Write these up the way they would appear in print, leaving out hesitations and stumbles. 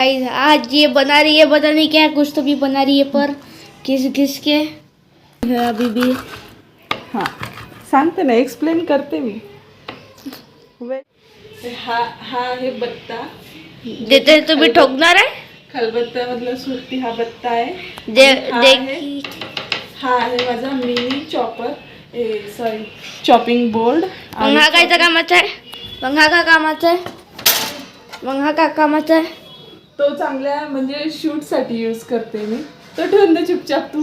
आज ये बना रही है, पता नहीं क्या कुछ तो भी बना रही है, पर किस के अभी भी। हाँ सांगते ना, एक्सप्लेन करते मी. हा हा आहे बत्ता. देते तुम्ही ठोकणार आहे. खलबत्ता मतलब सुरती हा बत्ता आहे. हा आहे माझा mini chopper, sorry chopping board. मग हा काय कामाचा आहे, मग हा का कामाचा आहे, मग हा का कामाचा आहे. तो चांगल्या म्हणजे शूट साठी यूज करते मी. तो ठेवून दे चुपचाप तू.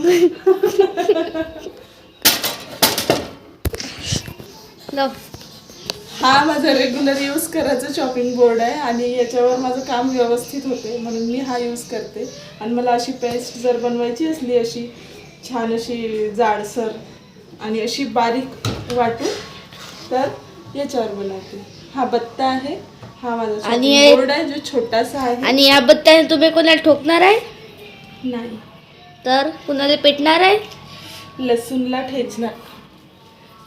हा माझा रेग्युलर यूज करायचा चॉपिंग बोर्ड आहे आणि याच्यावर माझं काम व्यवस्थित होते म्हणून मी हा यूज करते. आणि मला अशी पेस्ट जर बनवायची असली अशी छान अशी जाडसर आणि अशी बारीक वाटून तर याच्यावर बनवते. हा बत्ता आहे, हा माझा चॉपिंग बोर्ड आहे जो छोटासा आहे. आणि या बत्त्याने तुम्ही कोणाला ठोकणार आहे. नाही तर कुणाला पेटणार आहे, लसूणला ठेचणार.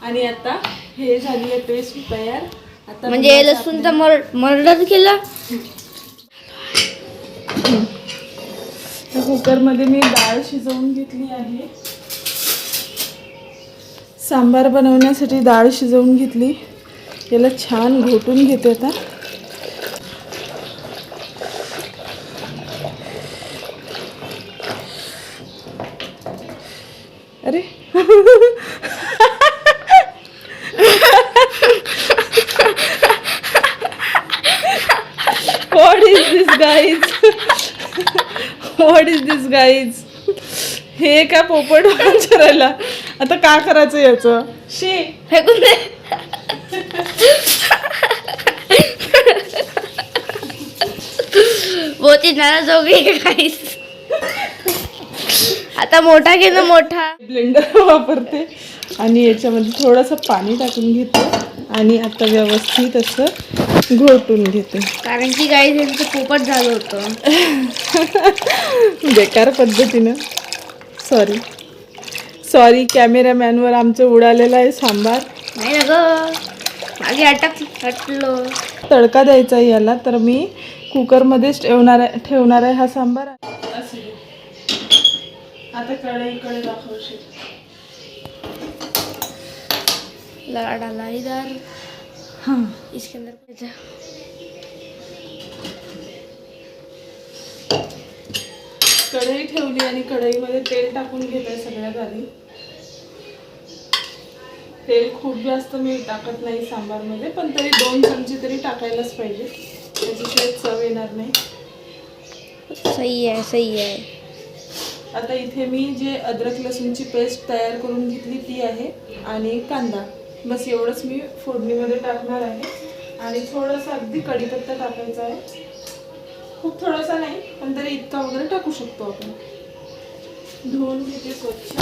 आणि आता हे झाली आहे पेस्ट तयार. आता म्हणजे लसूणचा मर्डर केला. कुकरमध्ये मी डाळ शिजवून घेतली आहे. सांबार बनवण्यासाठी डाळ शिजवून घेतली. याला छान घोटून घेते आता. अरे What is this guys? What is this guys? हे का पोपट वाचरायला. आता का करायचं याचं. शी फेकून दे. बहुत ही नाराज हो गई गाइस. आता मोठा घे ना, मोठा ब्लेंडर वापरते आणि याच्यामध्ये थोडंसं पाणी टाकून घेते आणि आता व्यवस्थित असं घोटून घेते. कारण की गाईस यांचं पोपट झालं होतं बेकार पद्धतीनं. सॉरी कॅमेरामॅनवर आमचं उडालेलं आहे सांबार. नाही ना ग, मागे हटलो. तडका द्यायचा आहे याला, तर मी कुकरमध्येच ठेवणार आहे हा सांबार. आता कढईकडे दाखवशील. लगा डाला इधर. हां इसके अंदर कढई ठेवली आणि कढईमध्ये तेल टाकून घेत आहे सगळ्यात आधी. तेल खूप जास्त मी टाकत नाही सांबारमध्ये, पण तरी 2 चमचे तरी टाकायलाच पाहिजे, त्याच्याशिवाय चव येणार नाही. सही आहे. आता इथे मी जे अद्रक लसूणची पेस्ट तयार करून घेतली ती आहे आणि कांदा, बस एवढंच मी फोडणीमध्ये टाकणार आहे. आणि थोडंसं अगदी कढीपत्ता टाकायचा आहे. खूप थोडासा नाही, पण तरी इतका वगैरे टाकू शकतो आपण. धुवून घेते स्वच्छ.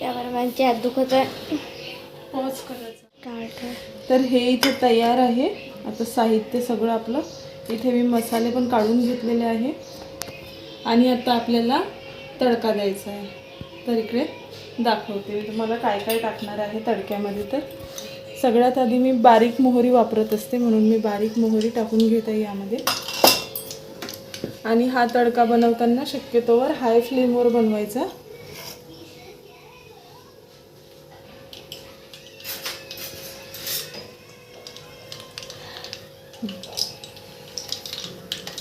कॅमेरामॅनचे हात दुखत आहे. पॉज करायचा. तर हे इथे तयार आहे. आता साहित्य सगळं आपलं इथे मी मसाले पण काढून घेतलेले आहे आणि आता आपल्याला तडका द्यायचा आहे. तर इकडे दाखवते तुम्हाला काय काय टाकणार आहे तडक्यामध्ये. तर सगळ्यात आधी मी बारीक मोहरी वापरत असते म्हणून मी बारीक मोहरी टाकून घेत आहे यामध्ये. आणि हा तडका बनवताना शक्यतोवर हाय फ्लेमवर बनवायचा.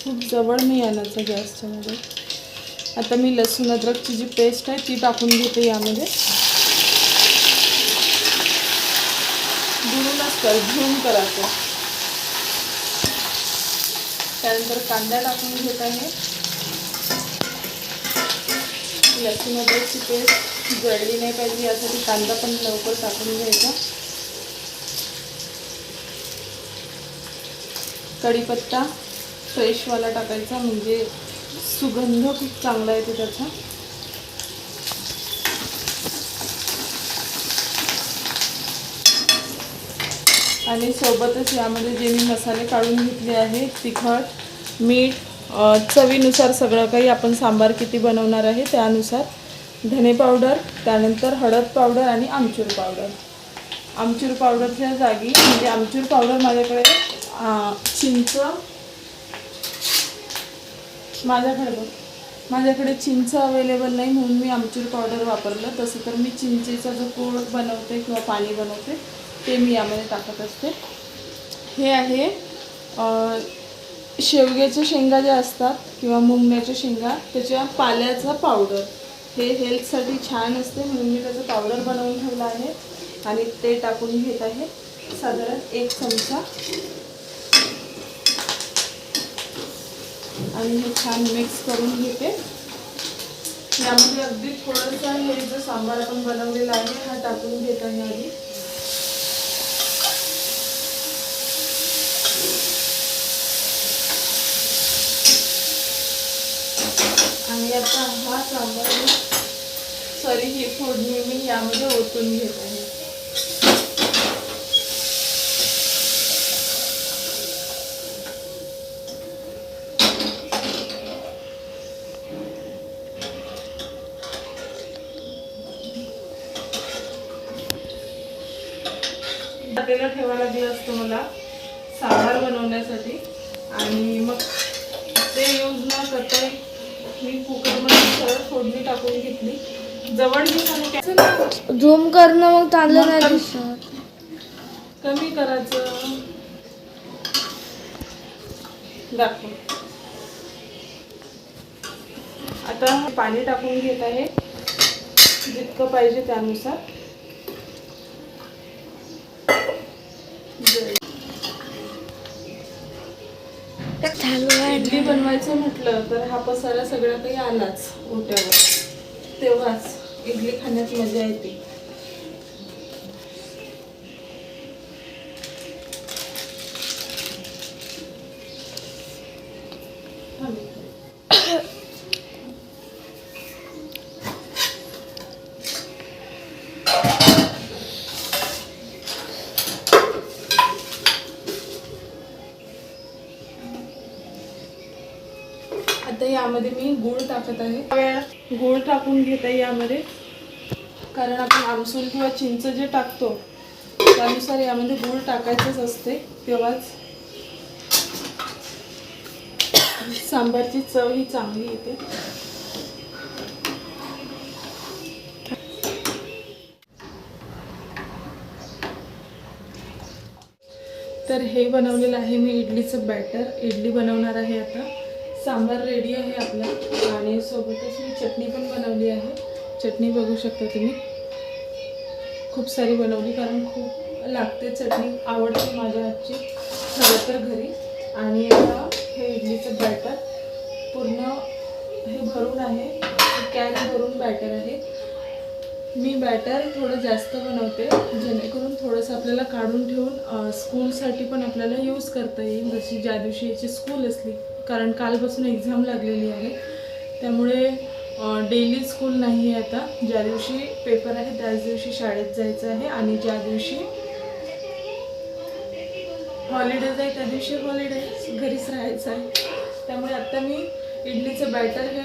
खूप जवळ मी आणायचं गॅसच्या मध्ये. आता मी लसूण अद्रकची जी पेस्ट आहे ती टाकून घेते यामध्ये. झूम करायचं. त्यानंतर कांदा टाकून घेत आहे. लसूण अद्रकची पेस्ट जळली नाही पाहिजे यासाठी कांदा पण लवकर टाकून घ्यायचा. कढीपत्ता फ्रेशवाला टाकायचा म्हणजे सुगंध खूप चांगला येतो त्याचा. आणि सोबतच यामध्ये जे मी मसाले काढून घेतले आहे, तिखट, मीठ, चवीनुसार सगळं काही आपण सांबार किती बनवणार आहे त्यानुसार, धने पावडर, त्यानंतर हळद पावडर आणि आमचूर पावडर. आमचूर पावडरच्या जागी म्हणजे आमचूर पावडर माझ्याकडे चिंच, माझ्याकडे चिंच अवेलेबल नाही म्हणून मी आमचूर पावडर वापरलं. तसं तर मी चिंचेचा जो कोळ बनवते किंवा पाणी बनवते ते मी यामध्ये टाकत असते. हे आहे शेवग्याच्या शेंगा ज्या असतात किंवा मुंगण्याच्या शेंगा त्याच्या पाल्याचा पावडर. हे हेल्थसाठी छान असते म्हणून मी त्याचं पावडर बनवून ठेवलं आहे आणि ते टाकून घेत आहे. साधारण 1 चमचा आणि हे छान मिक्स करून घेते. यामध्ये अगदी थोडंसं हे जो सांबार आपण बनवलेला आहे हा टाकून घेत आहे आधी. आणि आता हा सांबार ही फोडणी मी यामध्ये ओतून घेत आहे. पातेलं ठेवायला दिलं असतं मला सांबार बनवण्यासाठी आणि मग ते यूज न करता मी कुकरमध्ये सरळ फोडणी टाकून घेतली. जवळ घेऊन झूम करणं मग चांगलं नाही दिसत. कमी करायचं. दाखव. आता पाणी टाकून घेत आहे जितकं पाहिजे त्यानुसार. इडली बनवायचं म्हटलं तर हा पसारा सगळं काही आलाच ओट्यावर. तेव्हाच इडली खाण्यात मजा येते. आता यामध्ये मी गूळ टाकत आहे. गूळ टाकून घेत आहे यामध्ये, कारण आपण आमसूल किंवा चिंच जे टाकतो त्यानुसार यामध्ये गूळ टाकायचंच असते. तेव्हाच सांबारची चव ही चांगली येते. तर हे बनवलेलं आहे मी इडलीचं बॅटर. इडली बनवणार आहे आता. सांबार रेडी आहे आपला आणि सोबतच मी चटणी पण बनवली आहे. चटणी बघू शकता तुम्ही. खूप सारी बनवली कारण खूप लागते चटणी. आवडते माझ्या हातची खरं तर घरी. आणि आता हे इडलीचं बॅटर पूर्ण हे भरून आहे. कॅन भरून बॅटर आहे. मी बॅटर थोडं जास्त बनवते जेणेकरून थोडंसं आपल्याला काढून ठेवून स्कूलसाठी पण आपल्याला यूज करता येईल. जशी ज्या दिवशी याची स्कूल असली, कारण कालपासून एक्झाम लागलेली आहे त्यामुळे डेली स्कूल नाही आहे आता. ज्या दिवशी पेपर आहे त्याच दिवशी शाळेत जायचं आहे आणि ज्या दिवशी हॉलिडेज आहे त्या दिवशी घरीच राहायचं आहे. त्यामुळे आता मी इडलीचं बॅटर हे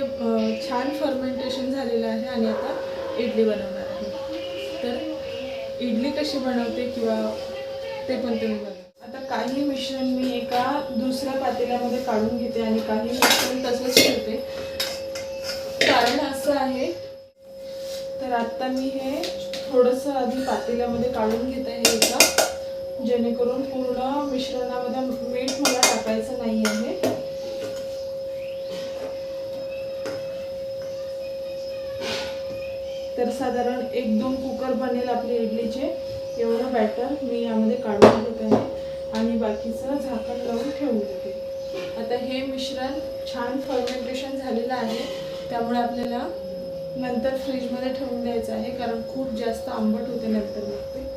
छान फर्मेंटेशन झालेलं आहे आणि आता इडली बनवणार आहे. तर इडली कशी बनवते किंवा ते पण तुम्ही बघा. आता काही मिश्रण मी एका दुसऱ्या पातेल्यामध्ये काढून घेते आणि काही मिश्रण तसंच ठेवते. कारण असं आहे, तर आता मी हे थोडंसं आधी पातेल्यामध्ये काढून घेत आहे एका, जेणेकरून पूर्ण मिश्रणामध्ये मीठ मला टाकायचं नाही आहे. तर साधारण 1-2 कुकर बनेल आपले इडलीचे एवढं बॅटर मी यामध्ये काढून घेत आहे आणि बाकीचं झाकण लावून ठेवून देते. आता हे मिश्रण छान फर्मेंटेशन झालेलं आहे त्यामुळे आपल्याला नंतर फ्रीजमध्ये ठेवून द्यायचं आहे, कारण खूप जास्त आंबट होते नंतर मग ते.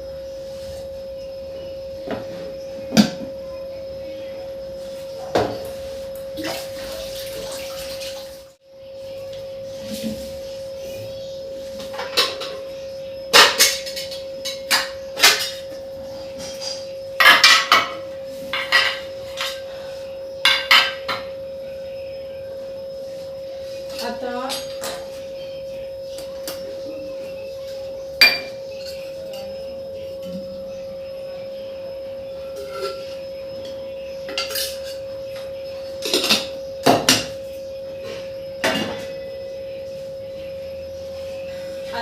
आता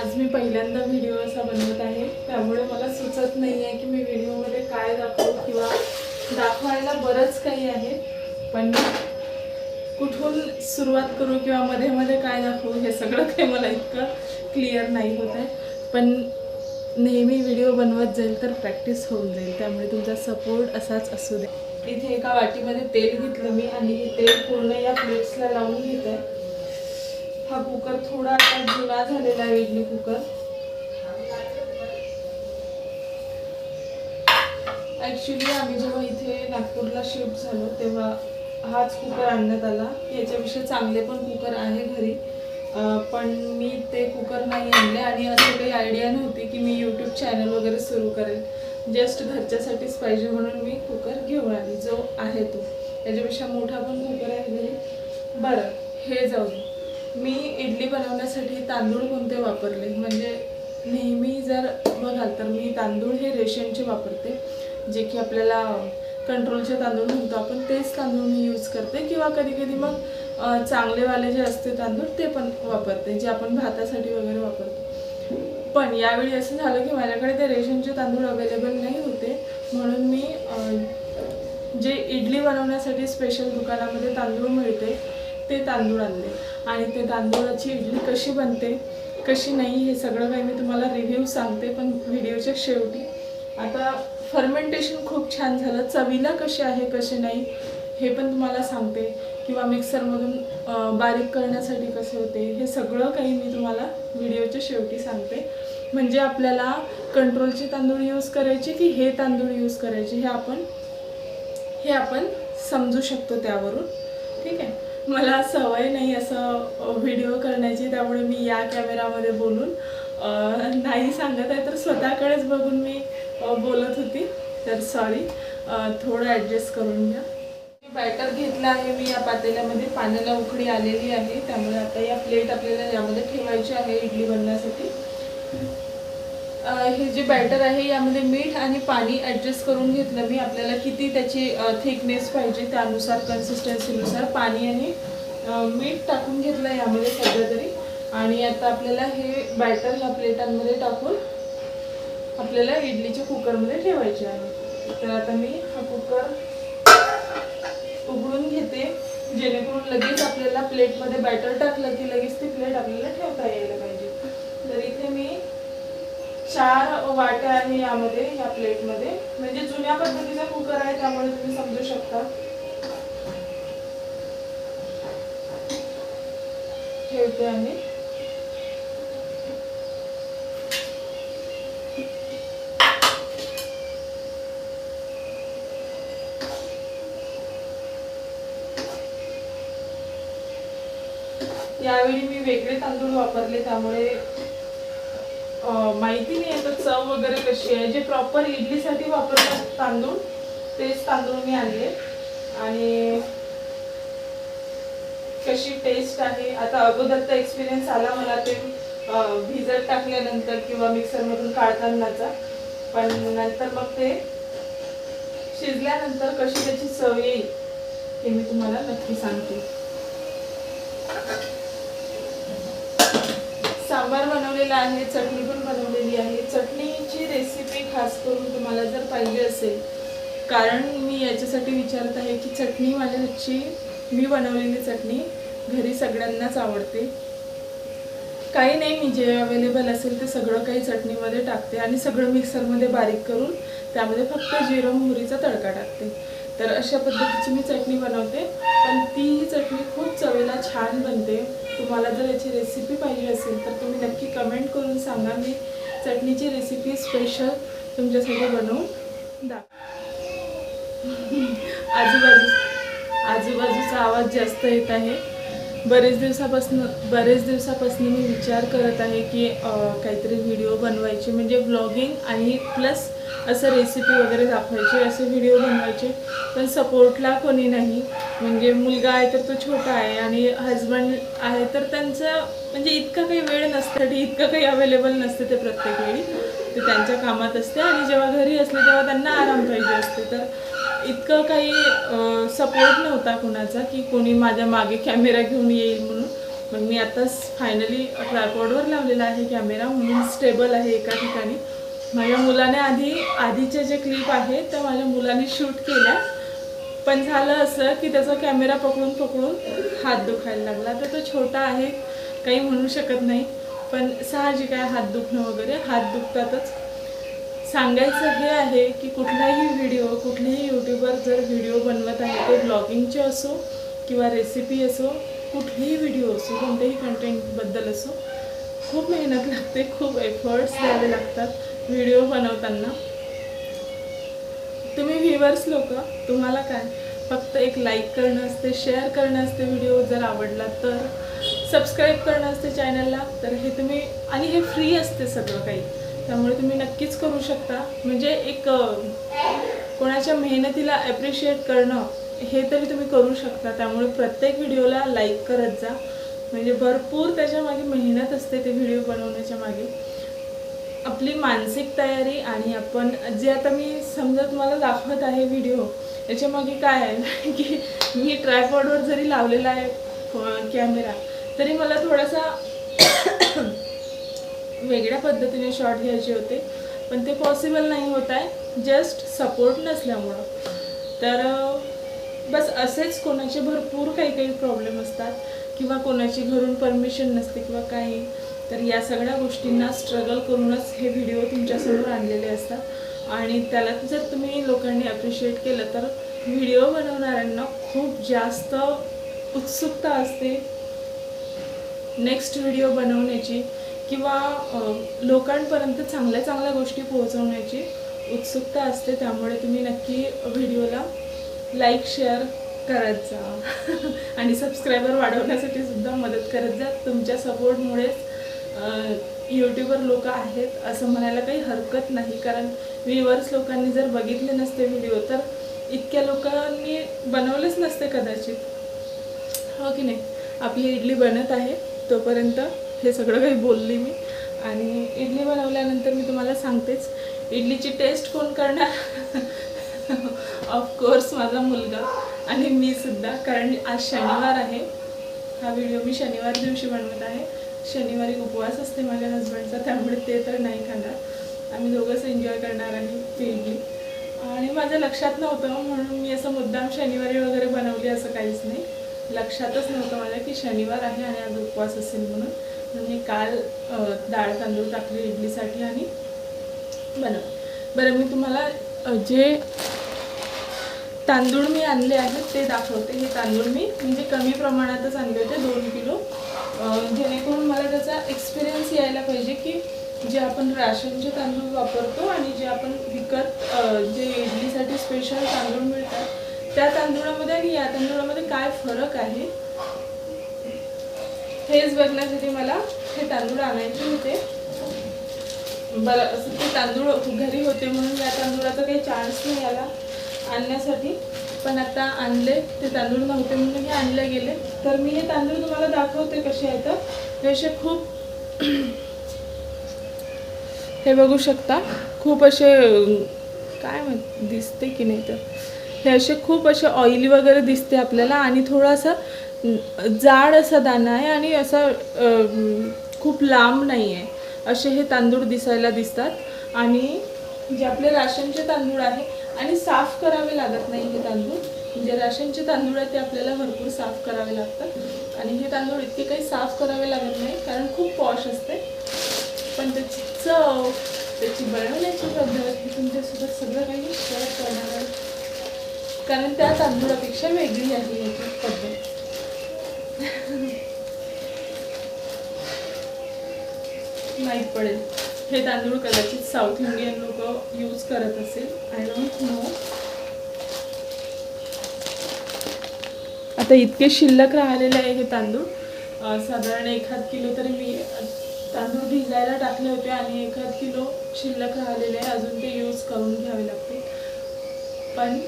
आज मी पहिल्यांदा व्हिडिओ असा बनवत आहे, त्यामुळे मला सुचत नाही आहे की मी व्हिडिओमध्ये काय दाखवू किंवा दाखवायला बरंच काही आहे, पण कुठून सुरुवात करू किंवा मध्ये मध्ये काय दाखवू हे सगळं काही मला इतकं क्लिअर नाही होत आहे. पण नेहमी व्हिडिओ बनवत जाईल तर प्रॅक्टिस होऊन जाईल, त्यामुळे तुमचा सपोर्ट असाच असू दे. इथे एका वाटीमध्ये तेल घेतलं मी आणि हे तेल पूर्ण या प्लेट्सला लावून घेत आहे. हा कुकर थोडा आता जुना झालेला आहे, इडली कुकर. ॲक्च्युली आम्ही जेव्हा इथे नागपूरला शिफ्ट झालो तेव्हा हाच कुकर आणण्यात आला. याच्यापेक्षा चांगले पण कुकर आहे घरी, पण मी ते कुकर नाही आणले आणि असं काही आयडिया नव्हती की मी यूट्यूब चॅनल वगैरे सुरू करेल. जस्ट घरच्यासाठीच पाहिजे म्हणून मी कुकर घेऊन आली, जो आहे तो. याच्यापेक्षा मोठा पण कुकर आहे घरी. बरं, हे जाऊ दे. मी इडली बनवण्यासाठी तांदूळ कोणते वापरले, म्हणजे नेहमी जर बघाल तर मी तांदूळ हे रेशनचे वापरते, जे की आपल्याला कंट्रोलचे तांदूळ म्हणतो आपण, तेच तांदूळ मी यूज करते. किंवा कधी कधी मग चांगलेवाले जे असते तांदूळ ते पण वापरते, जे आपण भातासाठी वगैरे वापरतो. पण यावेळी असं झालं की माझ्याकडे ते रेशनचे तांदूळ अवेलेबल नाही होते, म्हणून मी जे इडली बनवण्यासाठी स्पेशल दुकानामध्ये तांदूळ मिळते ते तांदूळ आणले. आणि ते तांदूळाची इडली कशी बनते कशी नाही हे सगळं काही मी तुम्हाला रिव्ह्यू सांगते, पण व्हिडिओच्या शेवटी. आता फर्मेंटेशन खूप छान झालं, चवीला कसे आहे कसे नाही हे पण तुम्हाला सांगते, किंवा मिक्सरमधून बारीक करण्यासाठी कसे होते हे सगळं काही मी तुम्हाला व्हिडिओच्या शेवटी सांगते. म्हणजे आपल्याला कंट्रोलचे तांदूळ यूज करायचे की हे तांदूळ यूज करायचे हे आपण समजू शकतो त्यावरून. ठीक आहे, मला सवय नाही असं व्हिडिओ करण्याची, त्यामुळे मी या कॅमेरामध्ये बोलून नाही सांगत आहे, तर स्वतःकडेच बघून मी बोलत होती, तर सॉरी, थोडं ॲडजस्ट करून घ्या. बॅटर घेतलं आहे मी या पातेल्यामध्ये, पाण्याला उकळी आलेली आहे, त्यामुळे आता या प्लेट आपल्याला यामध्ये ठेवायची आहे इडली बनवण्यासाठी. हे जे बॅटर आहे यामध्ये मीठ आणि पाणी ॲडजस्ट करून घेतलं मी. आपल्याला किती त्याची थिकनेस पाहिजे त्यानुसार, कन्सिस्टन्सीनुसार पाणी आणि मीठ टाकून घेतलं यामध्ये सध्या तरी. आणि आता आपल्याला हे बॅटर ह्या प्लेटांमध्ये टाकून आपल्याला इडलीच्या कुकरमध्ये ठेवायचे आहे. तर आता मी हा कुकर उघडून घेते, जेणेकरून लगेच आपल्याला प्लेटमध्ये बॅटर टाकलं की लगेच ती प्लेट आपल्याला ठेवता यायला पाहिजे. तर इथे मी 4 वाट्या आहे यामध्ये, या प्लेटमध्ये. म्हणजे जुन्या पद्धतीचा कुकर आहे त्यामुळे तुम्ही समजू शकता. ठेवते आहे. यावेळी मी वेगळे तांदूळ वापरले, त्यामुळे माहिती नाही आहे तर चव वगैरे कशी आहे. जे प्रॉपर इडलीसाठी वापरतात तांदूळ तेच तांदूळ मी आणले. आणि कशी टेस्ट आहे, आता अगोदरचा एक्सपिरियन्स आला मला ते भिजत टाकल्यानंतर किंवा मिक्सरमधून काढतानाचा, पण नंतर मग ते शिजल्यानंतर कशी त्याची चव येईल हे मी तुम्हाला नक्की सांगते. सांबार बनवलेला आहे, चटणी पण बनवलेली आहे. चटणीची रेसिपी खास करून तुम्हाला जर पाहिजे असेल, कारण मी याच्यासाठी विचारत आहे की चटणी माझ्या हातची, मी बनवलेली चटणी घरी सगळ्यांनाच आवडते. काही नाही, मी जे अवेलेबल असेल ते सगळं काही चटणीमध्ये टाकते आणि सगळं मिक्सरमध्ये बारीक करून त्यामध्ये फक्त जिरं मोहरीचा तडका टाकते. तर अशा पद्धतीची मी चटणी बनवते, पण ती चटणी खूप चवीला छान बनते. तुम्हाला जर याची रेसिपी पाहिजे असेल तर तुम्ही नक्की कमेंट करून सांगा, मी चटणीची रेसिपी स्पेशल तुमच्यासाठी बनवून आजूबाजूचा आवाज जास्त येत आहे. बरेच दिवसापासून मी विचार करत आहे की काहीतरी व्हिडिओ बनवायचे, म्हणजे व्लॉगिंग आणि प्लस असं रेसिपी वगैरे दाखवायचे, असे व्हिडिओ बनवायचे. पण सपोर्टला कोणी नाही, म्हणजे मुलगा आहे तर तो छोटा आहे आणि हजबंड आहे तर त्यांचं म्हणजे इतका काही वेळ नसतं, इतकं काही अवेलेबल नसते ते प्रत्येक वेळी. ते त्यांच्या कामात असते आणि जेव्हा घरी असले तेव्हा त्यांना आराम पाहिजे असते. तर इतकं काही सपोर्ट नव्हता कोणाचा की कोणी माझ्या मागे कॅमेरा घेऊन येईल म्हणून. मग मी आताच फायनली ट्रायपॉडवर लावलेला आहे कॅमेरा, म्हणून स्टेबल आहे एका ठिकाणी. माझ्या मुलाने आधीचे जे क्लिप आहेत त्या माझ्या मुलाने शूट केल्या, पण झालं असं की त्याचा कॅमेरा पकडून पकडून हात दुखायला लागला. तर तो छोटा आहे, काही म्हणू शकत नाही, पण साहजिक आहे हात दुखणं वगैरे, हात दुखतातच. सांगायचं हे आहे की कुठलाही व्हिडिओ, कुठलेही यूट्यूबर जर व्हिडिओ बनवत आहे, ते ब्लॉगिंगचे असो किंवा रेसिपी असो, कुठलेही व्हिडिओ असो, कोणत्याही कंटेंटबद्दल असो, खूप मेहनत लागते, खूप एफर्ट्स द्यावे लागतात व्हिडिओ बनवताना. तुम्ही व्ह्यूअर्स लोक, तुम्हाला काय फक्त एक लाईक करणं असते, शेअर करणं असते व्हिडिओ जर आवडला तर, सबस्क्राईब करणं असते चॅनलला, तर हे तुम्ही, आणि हे फ्री असते सगळं काही, त्यामुळे तुम्ही नक्कीच करू शकता. म्हणजे एक कोणाच्या मेहनतीला ॲप्रिशिएट करणं हे तरी तुम्ही करू शकता. त्यामुळे प्रत्येक व्हिडिओला लाईक करत जा, म्हणजे भरपूर त्याच्यामागे मेहनत असते ते व्हिडिओ बनवण्याच्या मागे. आपली मानसिक तयारी आणि आपण जे आता मी समजा तुम्हाला दाखवत आहे व्हिडिओ, याच्यामागे काय आहे की मी ट्रायपॉडवर जरी लावलेला आहे कॅमेरा, तरी मला थोडासा वेगळ्या पद्धतीने शॉट घ्यायचे होते, पण ते पॉसिबल नाही होत आहे जस्ट सपोर्ट नसल्यामुळं. तर बस असेच कोणाचे भरपूर काही प्रॉब्लेम असतात, किंवा कोणाची घरून परमिशन नसते किंवा काही, तर या सगळ्या गोष्टींना स्ट्रगल करूनच हे व्हिडिओ तुमच्यासमोर आणलेले असतात. आणि त्याला जर तुम्ही लोकांनी ॲप्रिशिएट केलं तर व्हिडिओ बनवणाऱ्यांना खूप जास्त उत्सुकता असते नेक्स्ट व्हिडिओ बनवण्याची, किंवा लोकांपर्यंत चांगल्या गोष्टी पोहोचवण्याची उत्सुकता असते. त्यामुळे तुम्ही नक्की व्हिडिओला लाईक शेअर करत जा आणि सबस्क्रायबर वाढवण्यासाठी सुद्धा मदत करत जा. तुमच्या सपोर्टमुळेच यूट्यूबर लोक आहेत असं म्हणायला काही हरकत नाही, कारण व्ह्यूअर्स लोकांनी जर बघितले नसते व्हिडिओ तर इतक्या लोकांनी बनवलेच नसते कदाचित, हो की नाही. आपली इडली बनत आहे तोपर्यंत हे सगळं काही बोलली मी, आणि इडली बनवल्यानंतर मी तुम्हाला सांगतेच इडलीची टेस्ट कोण करणार ऑफकोर्स माझा मुलगा आणि मी सुद्धा, कारण आज शनिवार आहे. हा व्हिडिओ मी शनिवार दिवशी बनवत आहे. शनिवारी उपवास असते माझ्या हस्बंडचा, त्यामुळे ते तर नाही खाणार, आम्ही दोघंच एन्जॉय करणार आहे ती इडली. आणि माझ्या लक्षात नव्हतं, म्हणून मी असं मुद्दाम शनिवारी वगैरे बनवली असं काहीच नाही, लक्षातच नव्हतं माझ्या की शनिवार आहे आणि आज उपवास असेल म्हणून. मी काल डाळ तांदूळ टाकले इडलीसाठी आणि बरं मी तुम्हाला जे तांदूळ मी आणले आहेत ते दाखवते. हे तांदूळ मी म्हणजे कमी प्रमाणातच आणले होते, 2 किलो, जेणेकरून मला त्याचा एक्सपिरियन्स यायला पाहिजे की जे आपण राशनचे तांदूळ वापरतो आणि जे आपण विकत जे इडलीसाठी स्पेशल तांदूळ मिळतात त्या तांदूळामध्ये आणि या तांदूळामध्ये काय फरक आहे हेच बघण्यासाठी मला हे तांदूळ आणायचे होते. बरं असं ते तांदूळ घरी होते म्हणून या तांदूळाचा काही चान्स नाही आला आणण्यासाठी, पण आता आणले. ते तांदूळ नव्हते म्हणून हे आणले गेले. तर मी हे तांदूळ तुम्हाला दाखवते कसे आहेत. हे असे खूप, हे बघू शकता, खूप असे काय दिसते की नाही, तर हे असे खूप असे ऑइली वगैरे दिसते आपल्याला, आणि थोडासा जाड असा दाणा आहे आणि असा खूप लांब नाही आहे, असे हे तांदूळ दिसायला दिसतात. आणि जे आपले राशनचे तांदूळ आहे आणि साफ करावे लागत नाही हे तांदूळ, म्हणजे राशनचे तांदूळ आहे ते आपल्याला भरपूर साफ करावे लागतात आणि हे तांदूळ इतके काही साफ करावे लागत नाही कारण खूप पॉश असते. पण त्याची चव, त्याची बनवण्याची पद्धत हे तुमच्यासोबत सगळं काही शेअर करणार आहे, कारण त्या तांदूळापेक्षा वेगळी आहे याची पद्धत. माहीत पडेल हे तांदूळ कदाचित साऊथ इंडियन लोक यूज करत असेल, आय डोंट नो. आता इतके शिल्लक राहिलेले आहे हे तांदूळ, साधारण 1/2 किलो तरी मी तांदूळ भिजायला टाकले होते आणि 1/2 किलो शिल्लक राहिलेले आहे, अजून ते यूज करून घ्यावे लागते. पण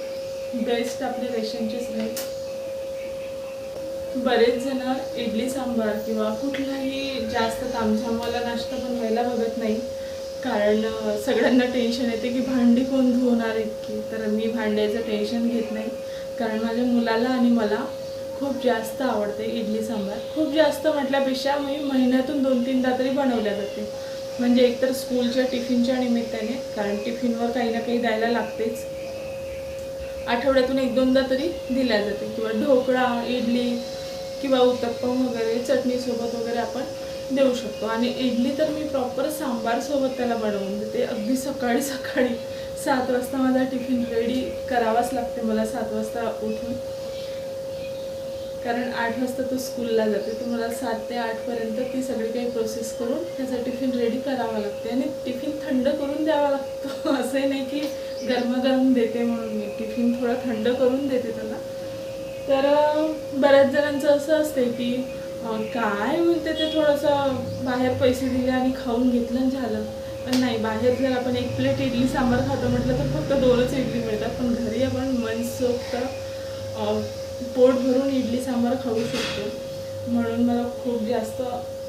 बेस्ट आपले रेशनचेच राहील. बरेच जण इडली सांबार किंवा कुठलाही जास्त तामझामवाला नाश्ता बनवायला बघत नाही, कारण सगळ्यांना टेन्शन येते की भांडी कोण धुवणार इतकी. तर मी भांड्याचं टेन्शन घेत नाही, कारण माझ्या मुलाला आणि मला खूप जास्त आवडते इडली सांबार. खूप जास्त म्हटल्यापेक्षा मी महिन्यातून 2-3दा तरी बनवल्या जाते. म्हणजे एकतर स्कूलच्या टिफिनच्या निमित्ताने, कारण टिफिनवर काही ना काही द्यायला लागतेच. आठवड्यातून 1-2दा तरी दिल्या जाते. किंवा ढोकळा, इडली किंवा उत्तप्पम वगैरे चटणीसोबत वगैरे आपण देऊ शकतो. आणि इडली तर मी प्रॉपर सांबारसोबत त्याला बनवून देते. अगदी सकाळी 7 वाजता माझा टिफिन रेडी करावाच लागते मला, 7 वाजता उठून. कारण 8 वाजता तो स्कूलला जाते, तर मला 7 ते 8पर्यंत ती सगळी काही प्रोसेस करून त्याचा टिफिन रेडी करावा लागते. आणि टिफिन थंड करून द्यावा लागतो. असंही नाही की गरमागरम देते म्हणून मी टिफिन थोडा थंड करून देते त्याला. तर बऱ्याच जणांचं असं असते की काय म्हणते ते थोडंसं बाहेर पैसे दिले आणि खाऊन घेतलं आणि झालं. पण नाही, बाहेर जर आपण 1 प्लेट इडली सांबार खातो म्हटलं तर फक्त 2च इडली मिळतात. पण घरी आपण मनसोक्त पोट भरून इडली सांबार खाऊ शकतो. म्हणून मला खूप जास्त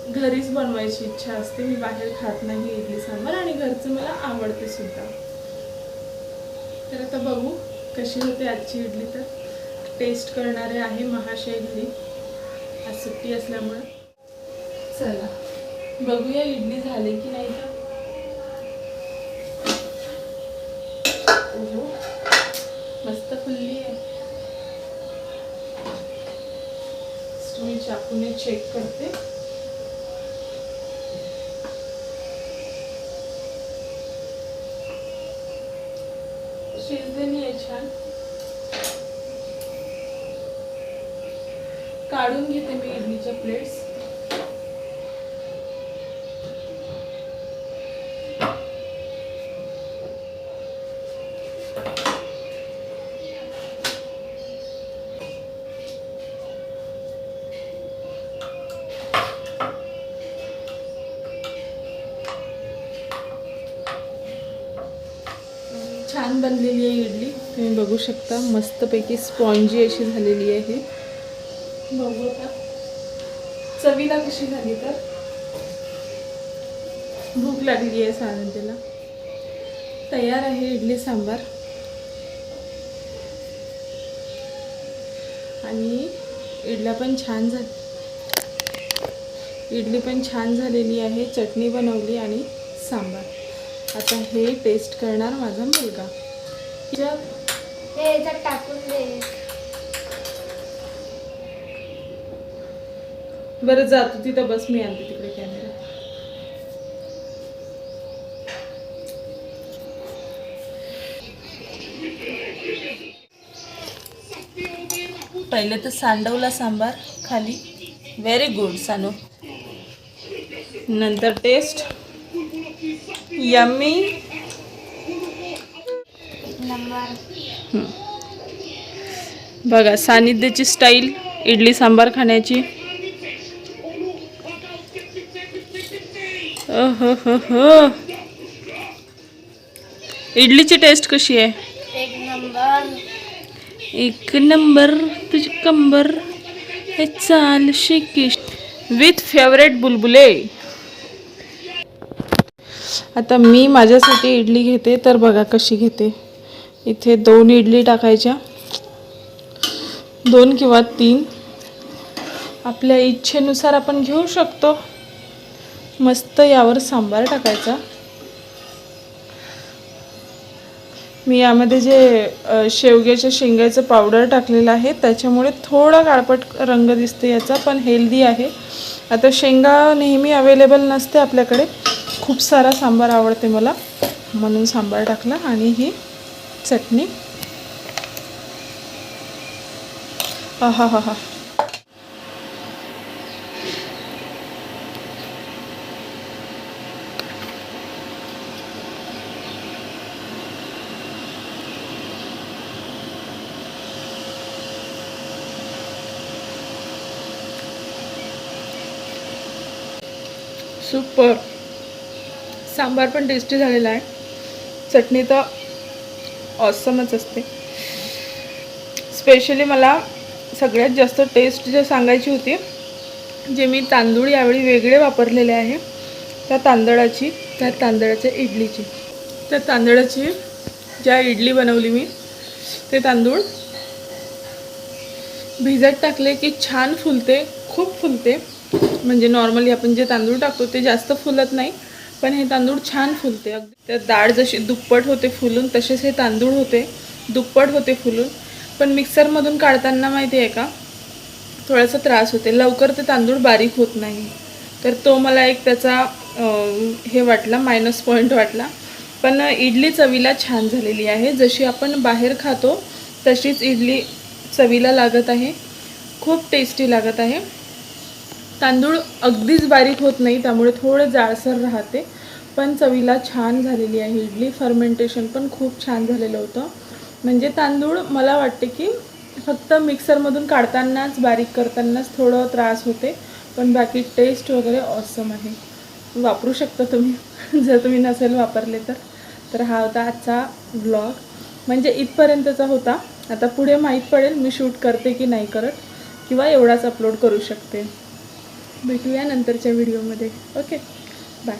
घरीच बनवायची इच्छा असते. मी बाहेर खात नाही इडली सांबार, आणि घरचं मला आवडते सुद्धा. तर आता बघू कशी होते आजची इडली. तर टेस्ट करणारे आहे महाशय घरी, आज सुट्टी असल्यामुळे. चला बघूया इडली झाली की नाही. तर ओहो, मस्त फुलली आहे. मी चाकूने चेक करते. शिजलेली आहे छान. काढून घेते मी इडलीच्या प्लेट्स. छान बनलेली आहे इडली, तुम्ही बघू शकता. मस्तपैकी स्पॉन्जी अशी झालेली आहे. बघू आता चवीला कशी झाली. तर भूक लागली आहे सानंदला. तयार आहे इडली सांबार. आणि इडली पण छान झालेली आहे. चटणी बनवली आणि सांबार. आता हे टेस्ट करणार माझा मुलगा. टाकून दे. बरं जा तू तिथं बस, मी आणते तिकडे कॅमेरा. पहिले तर सांडवला सांबार खाली. Very good Sanu. नंतर टेस्ट यम्मी. बघा सानिध्याची स्टाईल इडली सांबार खाण्याची. हो, इडलीची टेस्ट कशी आहे? 1 नंबर. तुझी कंबर हे चाल शिकिश विथ फेवरेट बुलबुले. आता मी माझ्यासाठी इडली घेते. तर बघा कशी घेते. इथे 2 इडली टाकायच्या, 2 किंवा 3 आपल्या इच्छेनुसार आपण घेऊ शकतो. मस्त यावर सांबार टाकायचा. मी यामध्ये जे शेवग्याच्या शेंगाचं पावडर टाकलेलं आहे, त्याच्यामुळे थोडा काळपट रंग दिसते याचा, पण हेल्दी आहे. आता शेंगा नेहमी अवेलेबल नसते आपल्याकडे. खूप सारा सांबार आवडते मला, म्हणून सांबार टाकला. आणि ही चटणी. हा. सुपर. सांबार पण टेस्टी झालेला आहे. चटणी तर ऑसमच असते. स्पेशली मला सगळ्यात जास्त टेस्ट जे सांगायची होती, जे मी तांदूळ यावेळी वेगळे वापरलेले आहे, त्या तांदळाच्या इडलीची. त्या तांदळाची ज्या इडली बनवली मी, ते तांदूळ भिजत टाकले की छान फुलते, खूप फुलते. म्हणजे नॉर्मली आपण जे तांदूळ टाकतो ते जास्त फुलत नाही, पण हे तांदूळ छान फुलते. अगदी त्या डाळ जशी दुप्पट होते फुलून, तसेच हे तांदूळ होते दुप्पट होते फुलून. पण मिक्सरमधून काढताना माहिती आहे का, थोडासा त्रास होते, लवकर ते तांदूळ बारीक होत नाही. तर तो मला एक त्याचा हे वाटला, मायनस पॉईंट वाटला. पण इडली चवीला छान झालेली आहे. जशी आपण बाहेर खातो तशीच इडली चवीला लागत आहे, खूप टेस्टी लागत आहे. तांदूळ अगदीच बारीक होत नाही, त्यामुळे थोडं जाडसर राहते, पण चवीला छान झालेली आहे इडली. फर्मेंटेशन पण खूप छान झालेलं होतं. म्हणजे तांदूळ मला वाटते की फक्त मिक्सरमधून काढतानाच, बारीक करतानाच थोडं त्रास होते, पण बाकी टेस्ट वगैरे ऑसम आहे. वापरू शकता तुम्ही जर तुम्ही नसेल वापरले तर. तर हा होता आजचा ब्लॉग, म्हणजे इथपर्यंतचा होता. आता पुढे माहीत पडेल मी शूट करते की नाही करत, किंवा एवढाच अपलोड करू शकते. भेटूया नंतरच्या व्हिडिओमध्ये. Okay, bye.